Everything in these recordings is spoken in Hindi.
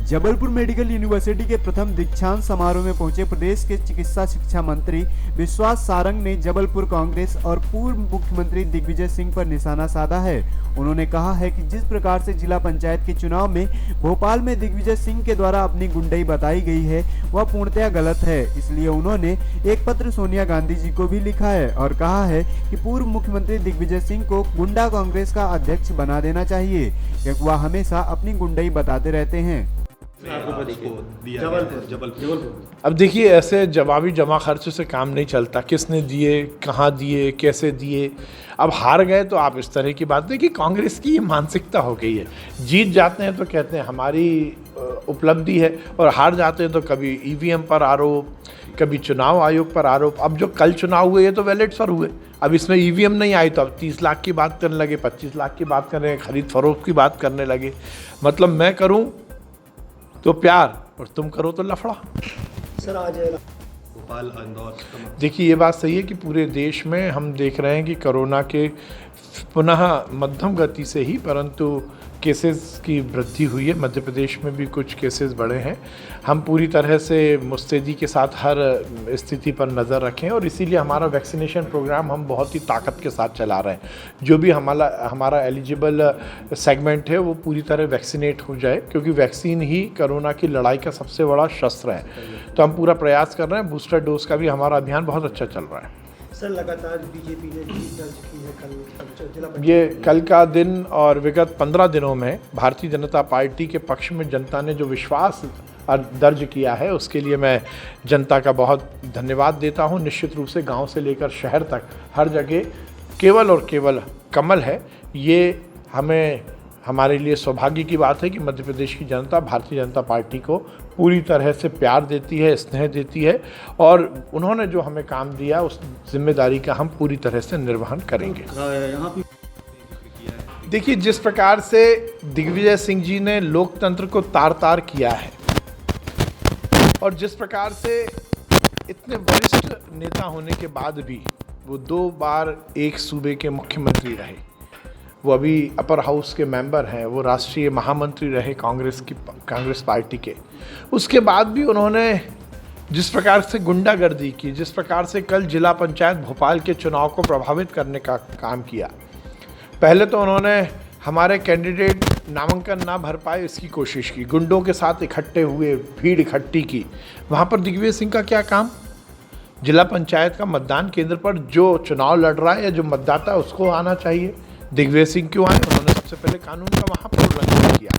जबलपुर मेडिकल यूनिवर्सिटी के प्रथम दीक्षांत समारोह में पहुंचे प्रदेश के चिकित्सा शिक्षा मंत्री विश्वास सारंग ने जबलपुर कांग्रेस और पूर्व मुख्यमंत्री दिग्विजय सिंह पर निशाना साधा है। उन्होंने कहा है कि जिस प्रकार से जिला पंचायत के चुनाव में भोपाल में दिग्विजय सिंह के द्वारा अपनी गुंडई बताई गई है वह पूर्णतया गलत है। इसलिए उन्होंने एक पत्र सोनिया गांधी जी को भी लिखा है और कहा है कि पूर्व मुख्यमंत्री दिग्विजय सिंह को गुंडा कांग्रेस का अध्यक्ष बना देना चाहिए, क्योंकि वह हमेशा अपनी गुंडई बताते रहते हैं। अब देखिए, ऐसे जवाबी जमा खर्च से काम नहीं चलता। किसने दिए, कहाँ दिए, कैसे दिए। अब हार गए तो आप इस तरह की बात देखिए, कांग्रेस की ये मानसिकता हो गई है। जीत जाते हैं तो कहते हैं हमारी उपलब्धि है, और हार जाते हैं तो कभी ईवीएम पर आरोप, कभी चुनाव आयोग पर आरोप। अब जो कल चुनाव हुए ये तो वैलिड पर हुए, अब इसमें ईवीएम नहीं आई तो अब 30 लाख की बात करने लगे, 25 लाख की बात कर रहे हैं, खरीद फरोख्त की बात करने लगे। मतलब मैं करूं तो प्यार और तुम करो तो लफड़ा। सर आज भोपाल इंदौर, देखिए, ये बात सही है कि पूरे देश में हम देख रहे हैं कि कोरोना के पुनः मध्यम गति से ही परंतु केसेस की वृद्धि हुई है। मध्य प्रदेश में भी कुछ केसेस बढ़े हैं। हम पूरी तरह से मुस्तैदी के साथ हर स्थिति पर नज़र रखें और इसीलिए हमारा वैक्सीनेशन प्रोग्राम हम बहुत ही ताकत के साथ चला रहे हैं। जो भी हमारा एलिजिबल सेगमेंट है वो पूरी तरह वैक्सीनेट हो जाए, क्योंकि वैक्सीन ही कोरोना की लड़ाई का सबसे बड़ा शस्त्र है। तो हम पूरा प्रयास कर रहे हैं। बूस्टर डोज का भी हमारा अभियान बहुत अच्छा चल रहा है। सर लगातार बीजेपी ने जीत दर्ज की है कल जिला ये कल का दिन और विगत 15 दिनों में भारतीय जनता पार्टी के पक्ष में जनता ने जो विश्वास दर्ज किया है उसके लिए मैं जनता का बहुत धन्यवाद देता हूं। निश्चित रूप से गांव से लेकर शहर तक हर जगह केवल और केवल कमल है। ये हमारे लिए सौभाग्य की बात है कि मध्य प्रदेश की जनता भारतीय जनता पार्टी को पूरी तरह से प्यार देती है, स्नेह देती है, और उन्होंने जो हमें काम दिया उस जिम्मेदारी का हम पूरी तरह से निर्वहन करेंगे। देखिए, जिस प्रकार से दिग्विजय सिंह जी ने लोकतंत्र को तार-तार किया है और जिस प्रकार से इतने वरिष्ठ नेता होने के बाद भी वो 2 बार एक सूबे के मुख्यमंत्री रहे, वो अभी अपर हाउस के मेंबर हैं, वो राष्ट्रीय महामंत्री रहे कांग्रेस पार्टी के, उसके बाद भी उन्होंने जिस प्रकार से गुंडागर्दी की, जिस प्रकार से कल जिला पंचायत भोपाल के चुनाव को प्रभावित करने का काम किया। पहले तो उन्होंने हमारे कैंडिडेट नामांकन ना भर पाए इसकी कोशिश की, गुंडों के साथ इकट्ठे हुए, भीड़ इकट्ठी की। वहाँ पर दिग्विजय सिंह का क्या काम? जिला पंचायत का मतदान केंद्र पर जो चुनाव लड़ रहा है या जो मतदाता है उसको आना चाहिए। दिग्विजय सिंह क्यों आए? उन्होंने सबसे पहले कानून का वहाँ पर उल्लंघन किया,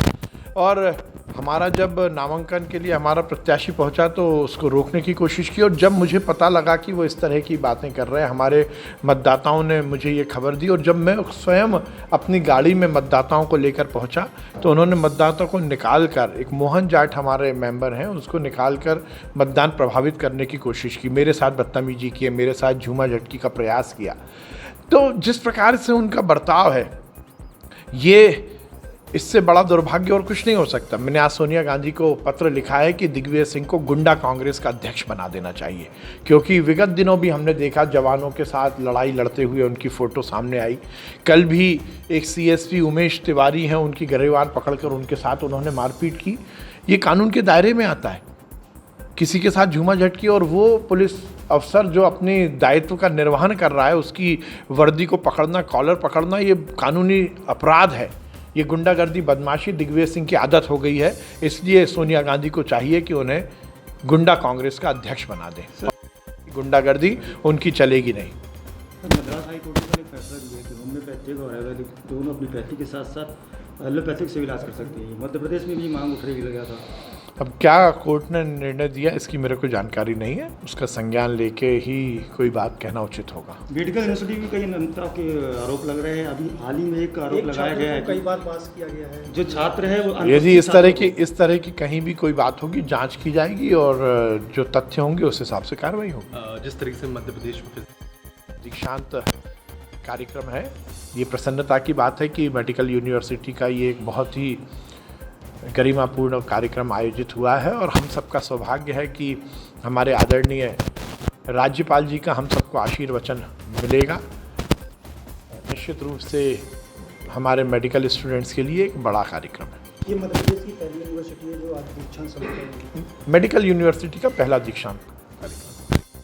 और हमारा जब नामांकन के लिए हमारा प्रत्याशी पहुंचा तो उसको रोकने की कोशिश की। और जब मुझे पता लगा कि वो इस तरह की बातें कर रहे हैं, हमारे मतदाताओं ने मुझे ये खबर दी, और जब मैं स्वयं अपनी गाड़ी में मतदाताओं को लेकर पहुंचा तो उन्होंने मतदाताओं को निकाल कर, एक मोहन जाट हमारे मेंबर हैं, उसको निकाल कर मतदान प्रभावित करने की कोशिश की, मेरे साथ बदतमीजी की, मेरे साथ झूमा झटकी का प्रयास किया। तो जिस प्रकार से उनका बर्ताव है, ये इससे बड़ा दुर्भाग्य और कुछ नहीं हो सकता। मैंने आज सोनिया गांधी को पत्र लिखा है कि दिग्विजय सिंह को गुंडा कांग्रेस का अध्यक्ष बना देना चाहिए, क्योंकि विगत दिनों भी हमने देखा जवानों के साथ लड़ाई लड़ते हुए उनकी फ़ोटो सामने आई। कल भी एक सीएसपी उमेश तिवारी हैं, उनकी गिरफ्तार पकड़कर उनके साथ उन्होंने मारपीट की। ये कानून के दायरे में आता है। किसी के साथ झूमा झटकी, और वो पुलिस अफसर जो अपने दायित्व का निर्वहन कर रहा है उसकी वर्दी को पकड़ना, कॉलर पकड़ना, ये कानूनी अपराध है। ये गुंडागर्दी, बदमाशी दिग्विजय सिंह की आदत हो गई है। इसलिए सोनिया गांधी को चाहिए कि उन्हें गुंडा कांग्रेस का अध्यक्ष बना दें। गुंडागर्दी उनकी चलेगी नहीं। मद्रास हाई कोर्ट ने फैसला दिया कि होम्योपैथिक और आयुर्वेदिक दोनों एलोपैथिक के साथ साथ एलोपैथिक से इलाज कर सकते हैं। मध्य प्रदेश में भी मांग उठ रही लगा था। अब क्या कोर्ट ने निर्णय दिया इसकी मेरे को जानकारी नहीं है, उसका संज्ञान लेके ही कोई बात कहना उचित होगा। मेडिकल यूनिवर्सिटी में कई अनियमितता के आरोप लग रहे हैं। अभी हाल ही में एक आरोप लगाया गया है, कई बार पास किया गया है। जो छात्र है वो यदि इस तरह की कहीं भी कोई बात होगी, जांच की जाएगी और जो तथ्य होंगे उस हिसाब से कार्रवाई होगी। जिस तरीके से मध्य प्रदेश में दीक्षांत कार्यक्रम है, ये प्रसन्नता की बात है कि मेडिकल यूनिवर्सिटी का ये एक बहुत ही गरिमापूर्ण कार्यक्रम आयोजित हुआ है, और हम सबका सौभाग्य है कि हमारे आदरणीय राज्यपाल जी का हम सबको आशीर्वचन मिलेगा। निश्चित रूप से हमारे मेडिकल स्टूडेंट्स के लिए एक बड़ा कार्यक्रम है। ये मध्य प्रदेश की पहली यूनिवर्सिटी है जो आज दीक्षांत समारोह में मेडिकल यूनिवर्सिटी का पहला दीक्षांत।